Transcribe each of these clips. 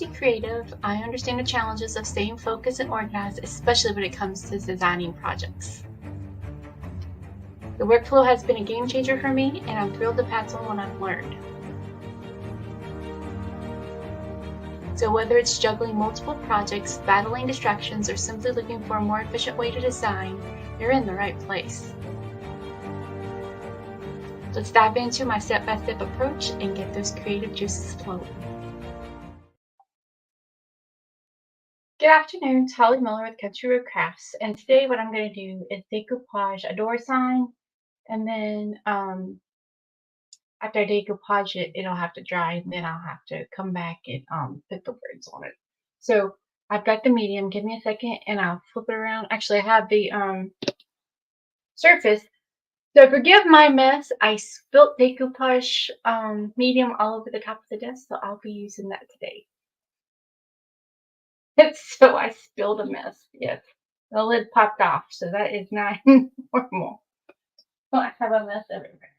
PhD creative, I understand the challenges of staying focused and organized, especially when it comes to designing projects. The workflow has been a game changer for me, and I'm thrilled to pass on what I've learned. So whether it's juggling multiple projects, battling distractions, or simply looking for a more efficient way to design, you're in the right place. Let's dive into my step-by-step approach and get those creative juices flowing. Good afternoon, it's Holly Miller with Country Road Crafts, and today what I'm going to do is decoupage a door sign, and then after I decoupage it, it'll have to dry, and then I'll have to come back and put the words on it. So I've got the medium. Give me a second, and I'll flip it around. Actually, I have the surface. So forgive my mess. I spilt decoupage medium all over the top of the desk, so I'll be using that today. So I spilled a mess. Yes, the lid popped off, so that is not normal. I have a mess everywhere.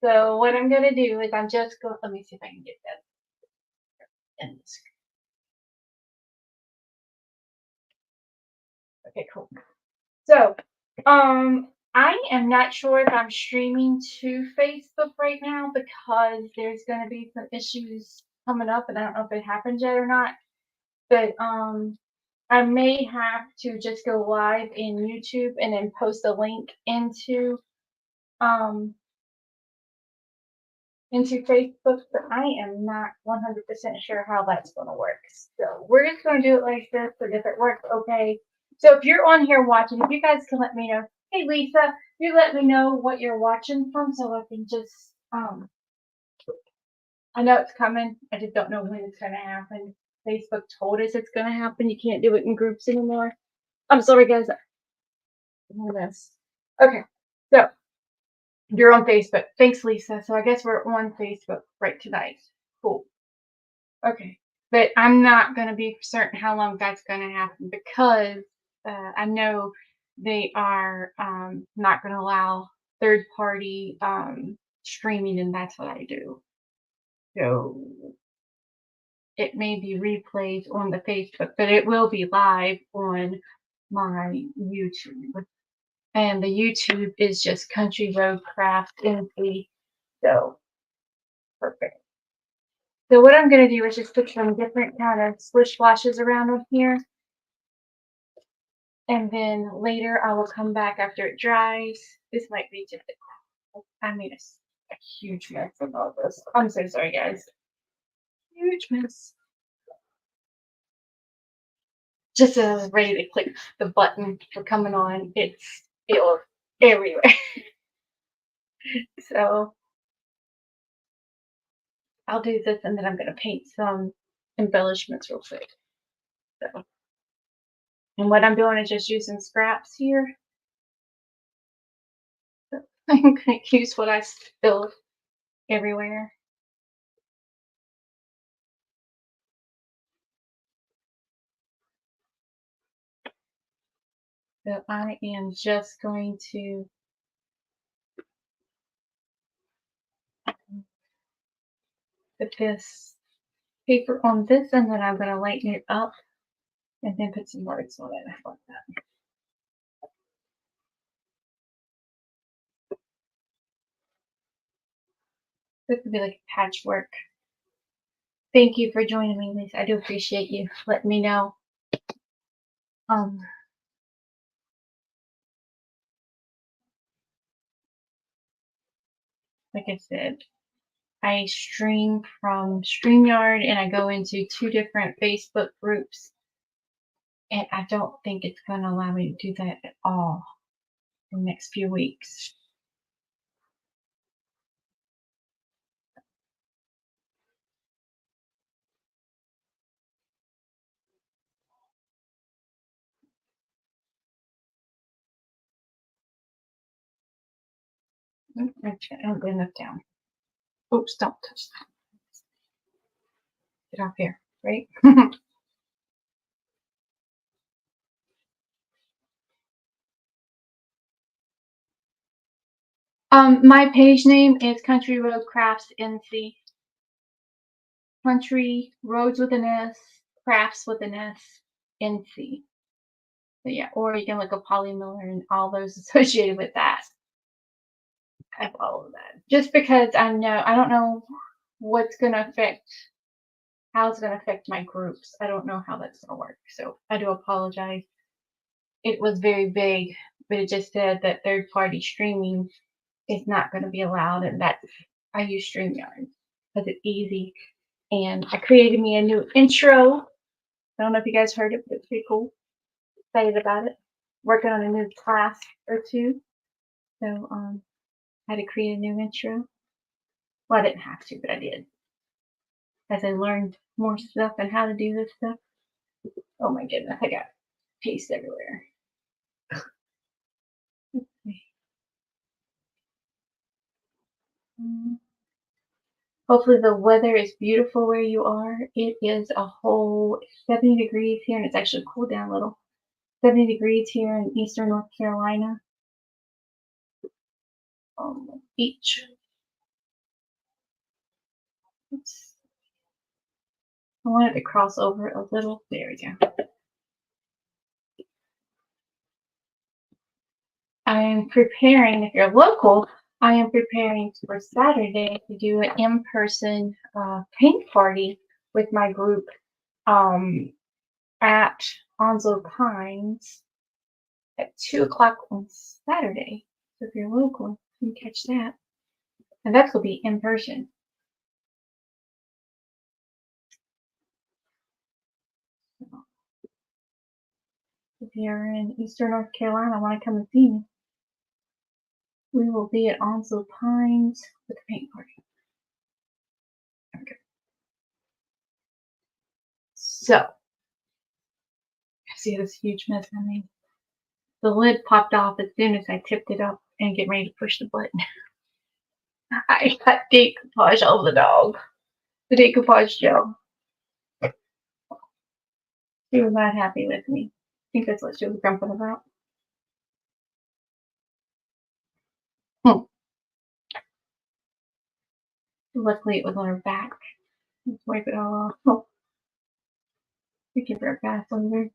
So what I'm gonna do is I'm just going. Let me see if I can get that in the screen. Okay, cool. So, I am not sure if I'm streaming to Facebook right now because there's gonna be some issues coming up, and I don't know if it happened yet or not. But I may have to just go live in YouTube and then post a link um into Facebook, but I am not 100% sure how that's going to work. So we're just going to do it like this, and if it works, okay. So if you're on here watching, if you guys can let me know, hey Lisa, you let me know what you're watching from, so I can just I know it's coming. I just don't know when it's going to happen. Facebook told us it's going to happen. You can't do it in groups anymore. I'm sorry, guys. Okay, so you're on Facebook. Thanks, Lisa. So I guess we're on Facebook right tonight. Cool. Okay. But I'm not going to be certain how long that's going to happen because I know they are not going to allow third party streaming, and that's what I do. So it may be replayed on the Facebook, but it will be live on my YouTube. And the YouTube is just Country Road Craft NC. So perfect. So what I'm going to do is just put some different kind of splish splashes around on here. And then later I will come back after it dries. This might be just I made a huge mess of all this. I'm so sorry, guys. Huge mess. Just as I was ready to click the button for coming on, it's spilled everywhere. So I'll do this, and then I'm going to paint some embellishments real quick. So, and what I'm doing is just using scraps here. So I'm going to use what I spilled everywhere. So I am just going to put this paper on this, and then I'm going to lighten it up and then put some words on it. I like that. This would be like a patchwork. Thank you for joining me, Lisa. I do appreciate you letting me know. Like I said, I stream from StreamYard, and I go into 2 different Facebook groups, and I don't think it's going to allow me to do that at all in the next few weeks. Actually, I don't get enough down. Oops, don't touch that. Get off here, right? My page name is Country Road Crafts NC. Country, Roads with an S, Crafts with an S, NC. So yeah, or you can look up Polly Miller and all those associated with that. I have all of that. Just because I don't know what's gonna affect how it's gonna affect my groups. I don't know how that's gonna work. So I do apologize. It was very vague, but it just said that third party streaming is not gonna be allowed, and that's I use StreamYard because it's easy. And I created me a new intro. I don't know if you guys heard it, but it's pretty cool. Excited about it. Working on a new class or two. So I had to create a new intro. Well, I didn't have to, but I did. As I learned more stuff and how to do this stuff. Oh my goodness, I got paste everywhere. Hopefully the weather is beautiful where you are. It is a whole 70 degrees here, and it's actually cooled down a little. 70 degrees here in eastern North Carolina. On the beach. Oops. I wanted to cross over a little. There we go. I am preparing, if you're local, I am preparing for Saturday to do an in-person paint party with my group at Onslow Pines at 2 o'clock on Saturday. So if you're local, you can catch that. And that's going to be in person. So if you're in Eastern North Carolina, want to come and see me, we will be at Onslow Pines with the paint party. Okay. So, see this huge mess I made. The lid popped off as soon as I tipped it up and get ready to push the button. I got decoupage all over the dog. The decoupage gel. She was not happy with me. I think that's what she was grumping about. Luckily, it was on her back. Let's wipe it all off. Oh, we give her a bath later.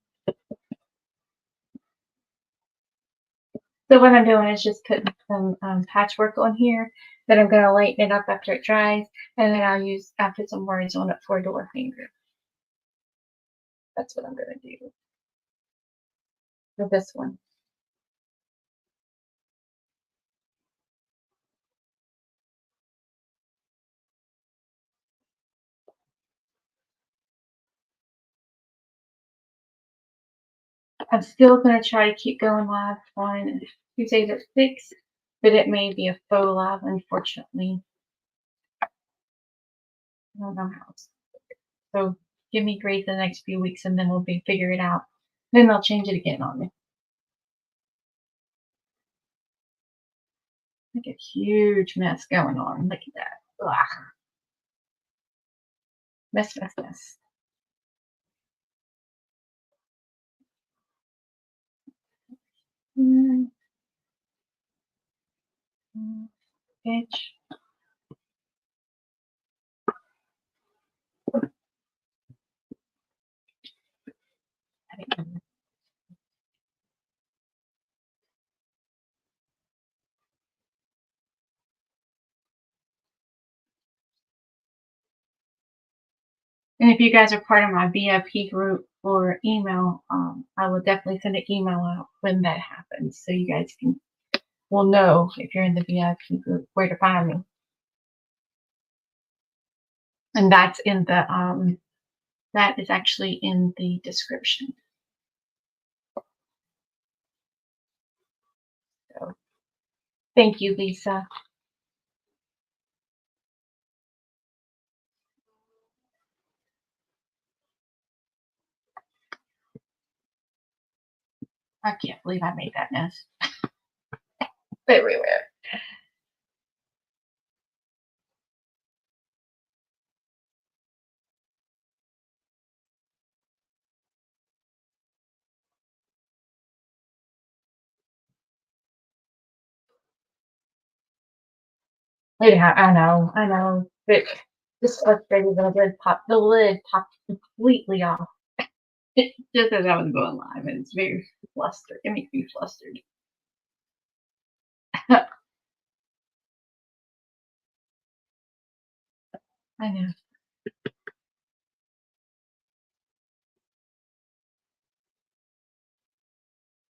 So what I'm doing is just putting some patchwork on here. Then I'm going to lighten it up after it dries. And then I'll put some words on it for a door hanger. That's what I'm going to do for this one. I'm still going to try to keep going live on Tuesdays at 6, but it may be a faux live, unfortunately. I don't know how. So give me grace the next few weeks and then we'll figure it out. Then they'll change it again on me. Like a huge mess going on. Look at that. Ugh. Mess, mess, mess. Bitch. And if you guys are part of my VIP group or email, I will definitely send an email out when that happens, so you guys will know if you're in the VIP group where to find me. And that's in the that is actually in the description. So, thank you, Lisa. I can't believe I made that mess. Everywhere. Yeah, I know, but Just frustrated that the lid popped completely off. Just as I was going live, and it's very flustered. It makes me flustered. I know.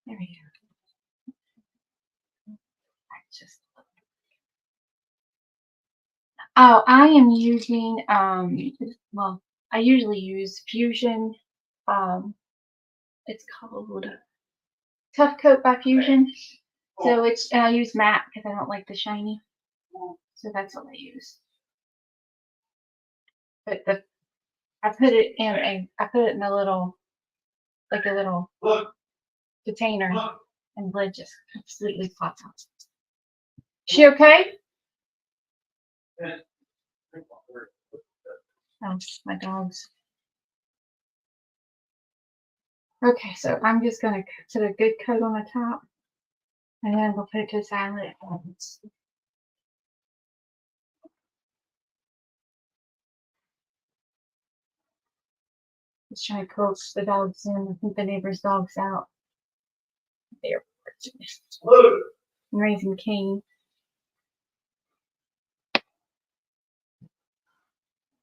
There we go. I just Oh, I am using well, I usually use Fusion. Um it's called Tough Coat by Fusion. So it's I use matte because I don't like the shiny. So that's what I use. But the I put it in a little like a little container and the lid just completely pops off. She okay? Oh, my dogs. Okay, so I'm just gonna put a good coat on the top, and then we'll put it to the side and let it warm. Just trying to coax the dogs in. I think the neighbor's dog's out. They're raising Cain.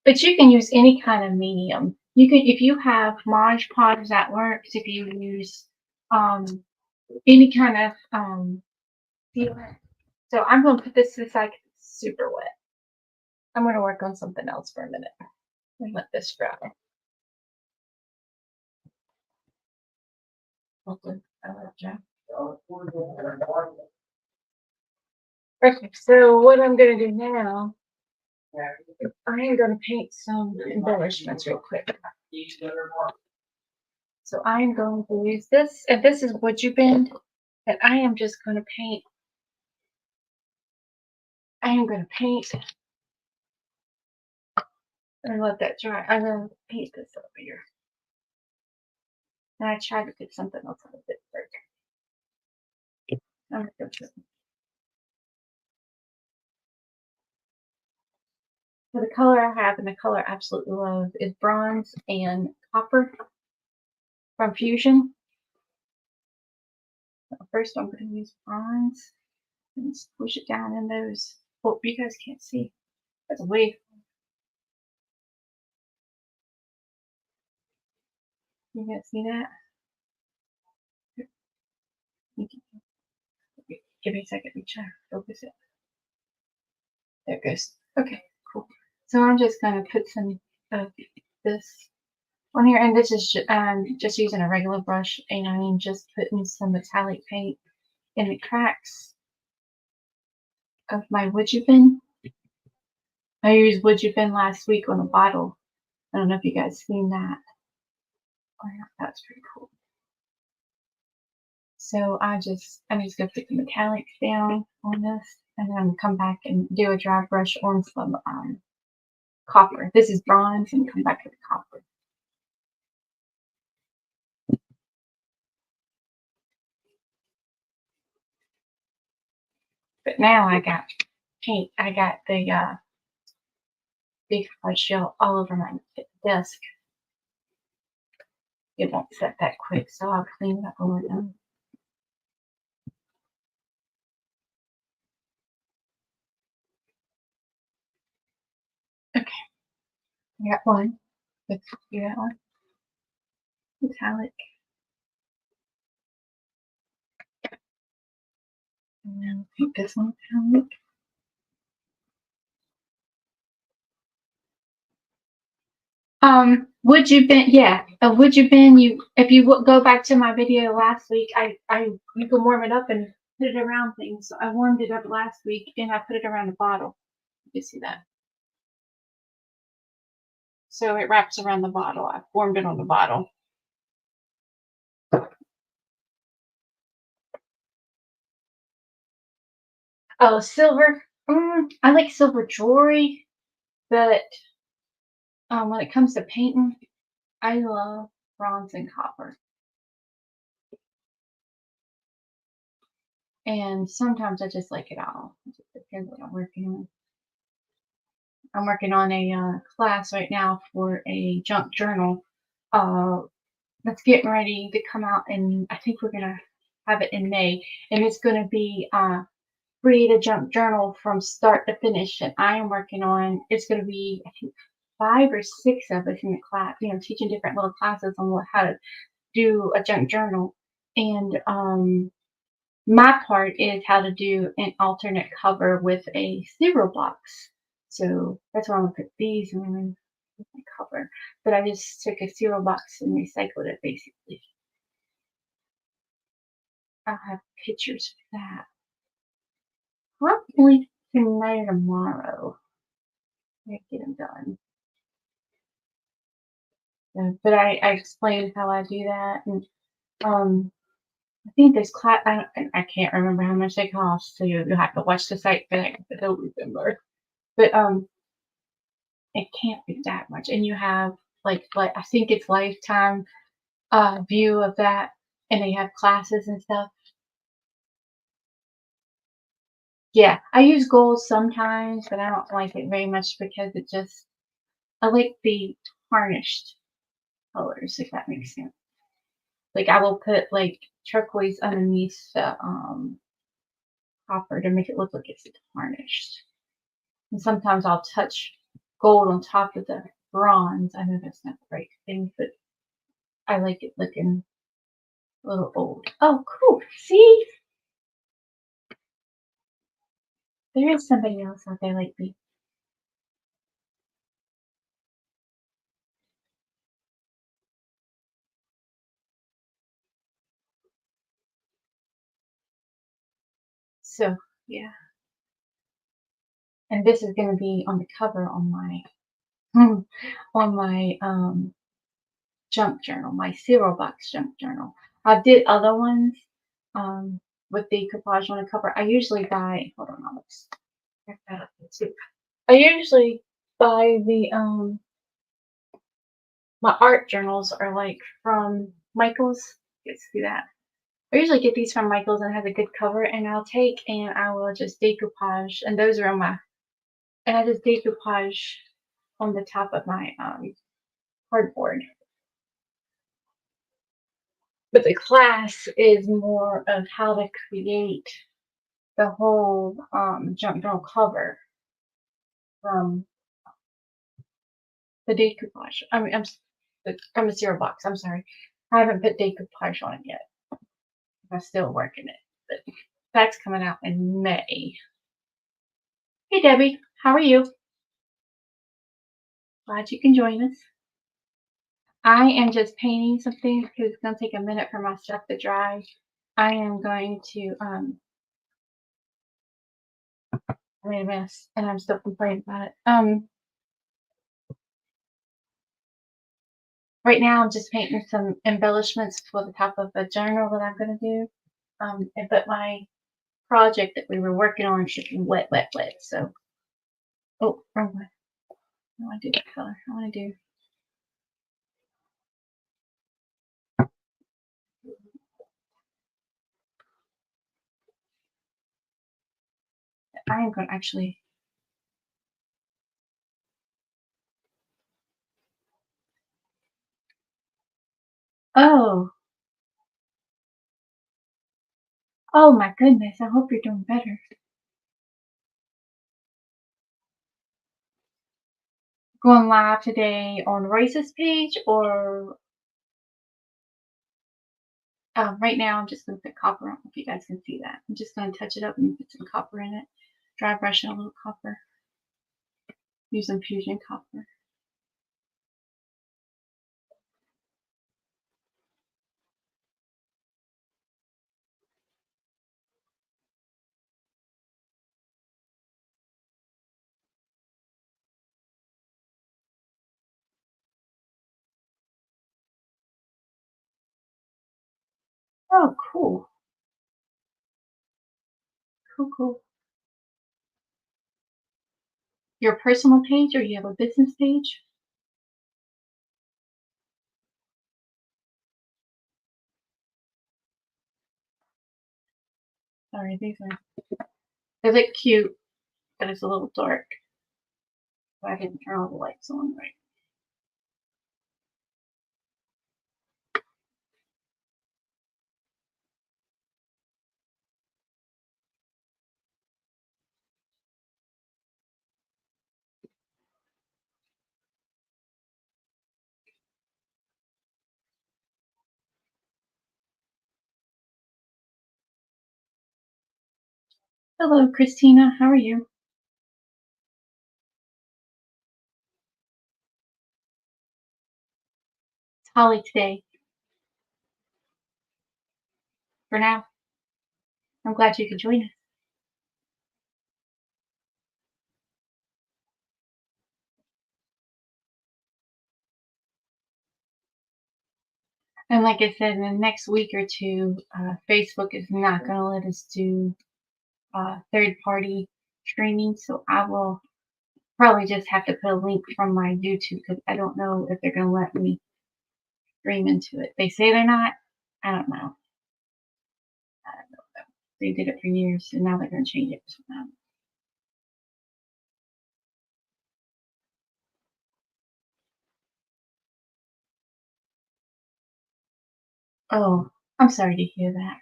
But you can use any kind of medium. You can, if you have Mod Podge, that works. If you use any kind of sealant. So I'm going to put this to the side 'cause it's super wet. I'm going to work on something else for a minute and let this dry. Okay, so what I'm going to do now, I am going to paint some embellishments real quick. So I am going to use this, and this is Would You Bend, and I am just going to paint. I am going to paint and let that dry. I'm going to paint this over here. And I tried to get something else on it first. I'm going to So the color I have and the color I absolutely love is bronze and copper from Fusion. So first I'm going to use bronze and just push it down in those. Oh, you guys can't see. That's a wave. You guys see that? Give me a second to try to focus it. There it goes. Okay, cool. So I'm just going to put some of this on here, and this is just using a regular brush, and I'm just putting some metallic paint in the cracks of my Would You Bend. I used Would You Bend last week on a bottle. I don't know if you guys seen that. Oh, yeah, that's pretty cool. So I'm just gonna put the metallics down on this, and then come back and do a dry brush on some copper. This is bronze, and come back to the copper. But now I got paint. I got the big hard shell all over my desk. It won't set that quick, so I'll clean it up when we're done. Okay, I got one. Let's do that one. Metallic. And then paint this one metallic. Would You Bend? Yeah, Would You Bend? If you go back to my video last week, you can warm it up and put it around things. So I warmed it up last week and I put it around the bottle. You see that? So it wraps around the bottle. I formed it on the bottle. Oh, silver. I like silver jewelry, but when it comes to painting, I love bronze and copper. And sometimes I just like it all. It just depends what I'm working on. I'm working on a class right now for a junk journal. Uh, that's getting ready to come out, and I think we're gonna have it in May, and it's gonna be create a junk journal from start to finish. And I am working on. It's gonna be I think 5 or 6 of us in the class, teaching different little classes on how to do a junk journal. And my part is how to do an alternate cover with a cereal box. So that's why I'm gonna put these on my cover. But I just took a cereal box and recycled it basically. I'll have pictures for that. Probably tonight or tomorrow. I get them done. But I explained how I do that, and um, I think there's class. I can't remember how much they cost, so you'll have to watch the site for that. But they'll remember. But it can't be that much, and you have like I think it's lifetime view of that, and they have classes and stuff. Yeah, I use gold sometimes, but I don't like it very much because I like the tarnished colors, if that makes sense. Like I will put like turquoise underneath the copper to make it look like it's tarnished. And sometimes I'll touch gold on top of the bronze. I know that's not the right thing, but I like it looking a little old. Oh, cool. See? There is somebody else out there like me. So, yeah. And this is going to be on the cover on my on my junk journal, my cereal box junk journal. I did other ones um with decoupage on the cover. I usually buy, hold on, I'll check that up too. I usually buy the my art journals are like from Michaels. Let's do that. I usually get these from Michaels and have a good cover, and I'll take and I will just decoupage, and those are on my, and I just decoupage on the top of my cardboard. But the class is more of how to create the whole junk journal cover from the decoupage. I mean, from the cereal box. I'm sorry, I haven't put decoupage on it yet. I'm still working it, but that's coming out in May. Hey Debbie, how are you? Glad you can join us. I am just painting some things because it's gonna take a minute for my stuff to dry. I am going to I made a mess and I'm still complaining about it. Right now I'm just painting some embellishments for the top of the journal that I'm gonna do. But my project that we were working on should be wet, wet, wet. So, oh, wrong one. I want to do that color. I want to do. I am going to actually. Oh, oh my goodness! I hope you're doing better. Going live today on Royce's page, or right now I'm just going to put copper on. If you guys can see that, I'm just going to touch it up and put some copper in it. Dry brushing a little copper. Using fusion copper. Oh, cool, cool, cool. Your personal page, or you have a business page? Sorry, they look cute, but it's a little dark. but I didn't turn all the lights on right. Hello, Christina. How are you? It's Holly today. For now, I'm glad you could join us. And like I said, in the next week or two, Facebook is not going to let us do third-party streaming, so I will probably just have to put a link from my YouTube because I don't know if they're going to let me stream into it. They say they're not. I don't know. They did it for years, and now they're going to change it. Oh, I'm sorry to hear that.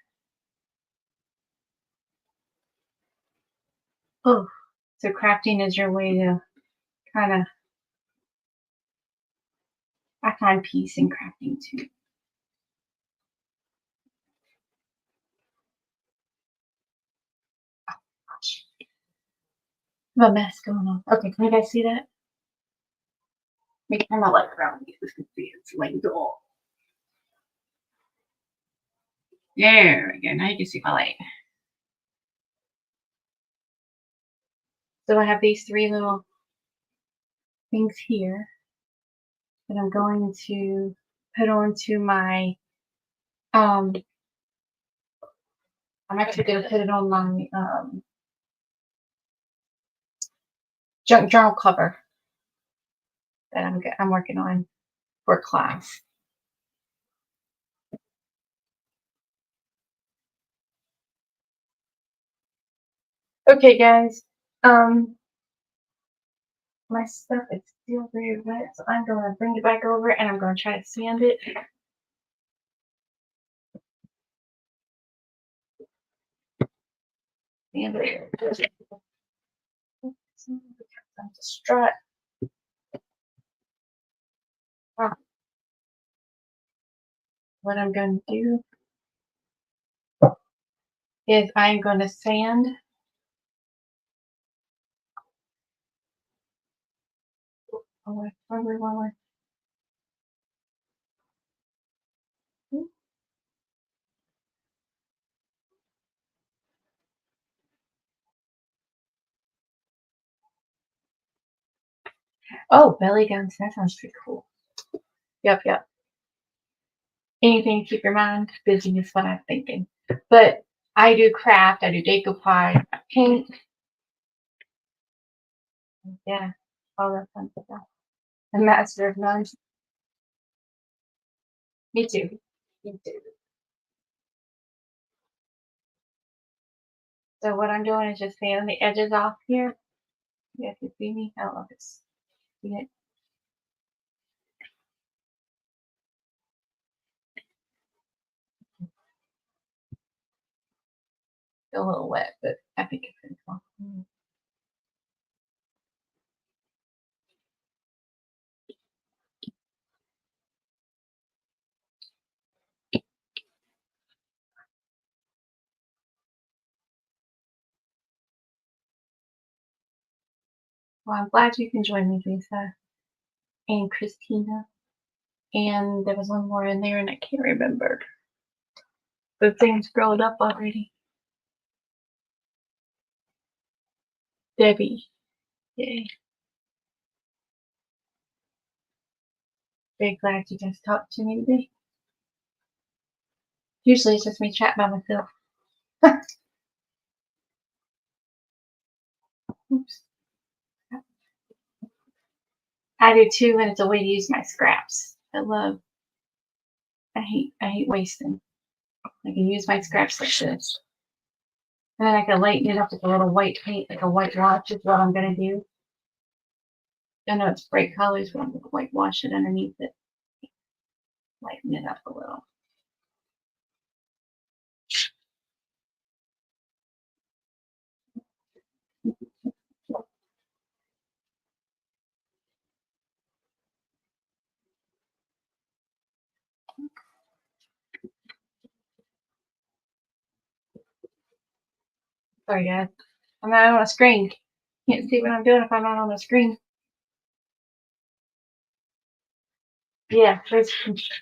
Oh, so crafting is your way to kind of. I find peace in crafting too. Oh, gosh. I have a mess going on. Okay, can you guys see that? Make turn my light around so you can see it's like dull. There we go. Now you can see my light. So I have these three little things here that I'm going to put onto my I'm actually going to put it on my junk journal cover that I'm working on for class. Okay, guys. My stuff is still very wet, so I'm going to bring it back over and I'm going to try to sand it. Sand it. I'm distraught. What I'm going to do is I'm going to sand Oh, belly guns. That sounds pretty cool. Yep. Anything to keep your mind busy is what I'm thinking. But I do craft, I do decoupage, paint. Yeah, all that fun stuff. A master of none. Me too. Me too. So what I'm doing is just sanding the edges off here. You guys can see me. I don't know if it's see it. Still a little wet, but I think it's pretty cool. Well, I'm glad you can join me, Lisa and Christina. And there was one more in there, and I can't remember. The thing's grown up already. Debbie. Yay. Very glad you guys talked to me today. Usually it's just me chatting by myself. Oops. I do too, and it's a way to use my scraps. I hate wasting. I can use my scraps like this. And then I can lighten it up with a little white paint, like a white watch is what I'm gonna do. I know it's bright colors, but I'm gonna whitewash it underneath it. Lighten it up a little. Sorry guys, I'm not on a screen. Can't see what I'm doing if I'm not on the screen. Yeah, there's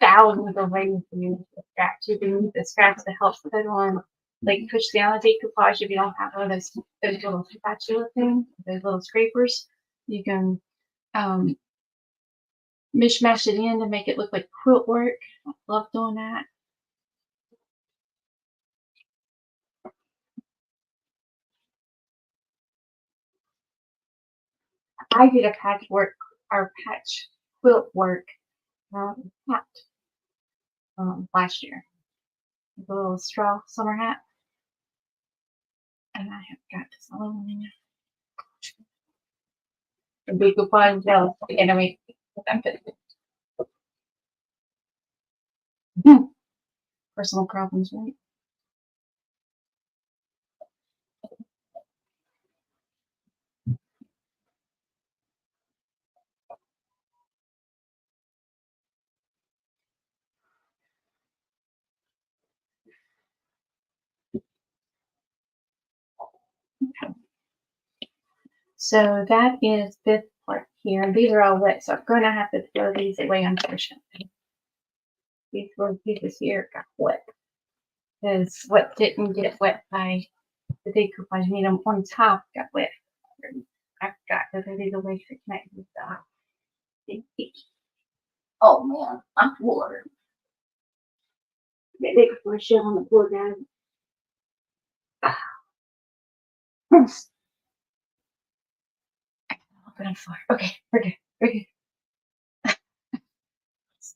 thousands of ways to use the scraps. You can use the scraps to help put on, like push down the decoupage if you don't have one of those little spatula things, those little scrapers. You can mishmash it in to make it look like quilt work. I love doing that. I did a patchwork or patch quilt work hat last year. The little straw summer hat. And I have got this all over me now. The decoupage jealous. And I mean, I'm personal problems, right? Okay. So that is this part here. And these are all wet, so I'm going to have to throw these away, unfortunately. These little pieces here got wet. Because what didn't get wet by the decoupage, I mean, on top got wet. I forgot to throw these away to connect these dots. Oh man, I'm bored. They for a shit on the floor, guys. Open on the floor. Okay, we're good. We're good.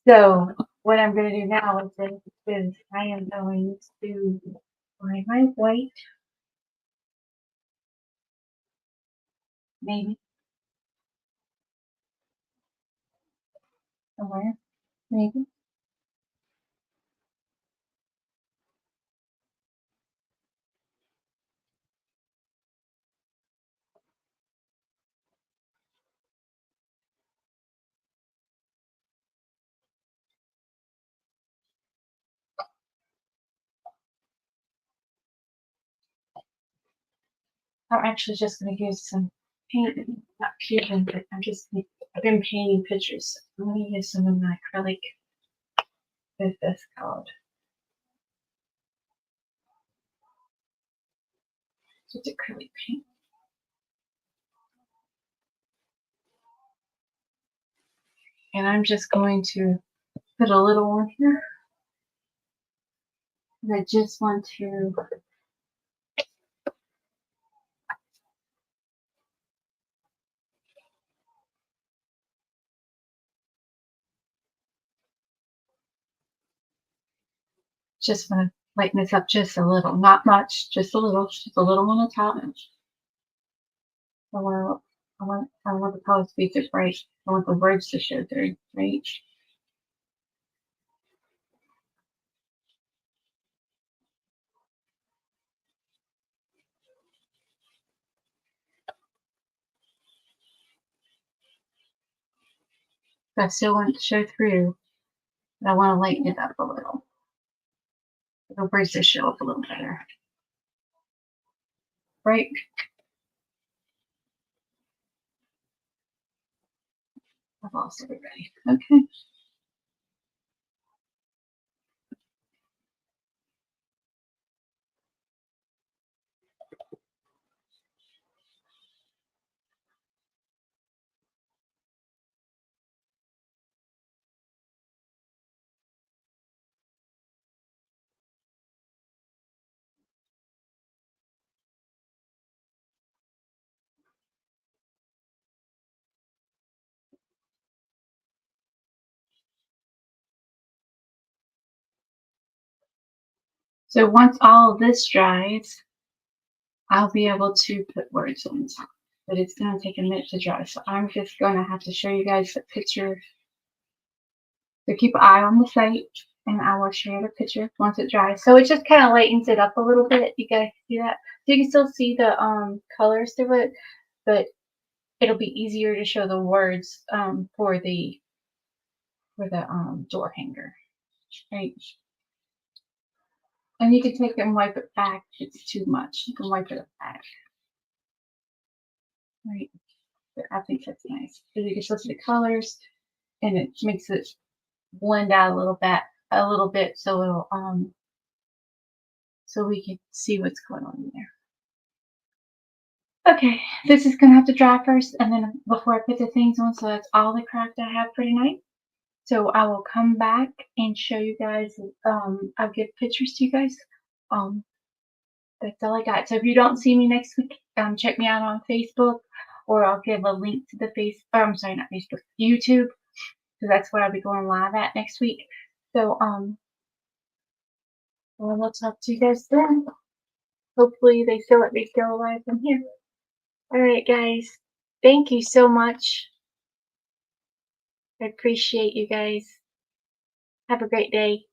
So what I'm going to do now is I am going to find my white, maybe somewhere, maybe. I'm actually just going to use some paint, not painting, but I've been painting pictures. I'm going to use some of my acrylic with this colored. Just acrylic paint. And I'm just going to put a little on here. And I just want to lighten this up just a little, not much, just a little on the top. I want the colors to be just right. I want the words to show through, right? But I still want it to show through, but I want to lighten it up a little. The words to show up a little better. Right? I've lost everybody. Okay. So once all of this dries, I'll be able to put words on top. but it's going to take a minute to dry. So I'm just going to have to show you guys the picture. So keep an eye on the site, and I will share the picture once it dries. So it just kind of lightens it up a little bit. You guys see that? So you can still see the colors to it, but it'll be easier to show the words for the door hanger, right? And you can take it and wipe it back if it's too much. You can wipe it back, right? But I think that's nice because you can still see the colors, and it makes it blend out a little bit, so it'll so we can see what's going on in there. Okay, this is gonna have to dry first, and then before I put the things on, so that's all the craft I have for tonight. So I will come back and show you guys. I'll give pictures to you guys. That's all I got. So if you don't see me next week, check me out on Facebook, or I'll give a link to the I'm sorry, not Facebook, YouTube, because that's where I'll be going live at next week. So well, I'll talk to you guys then. Hopefully they still let me go live from here. All right, guys. Thank you so much. I appreciate you guys. Have a great day.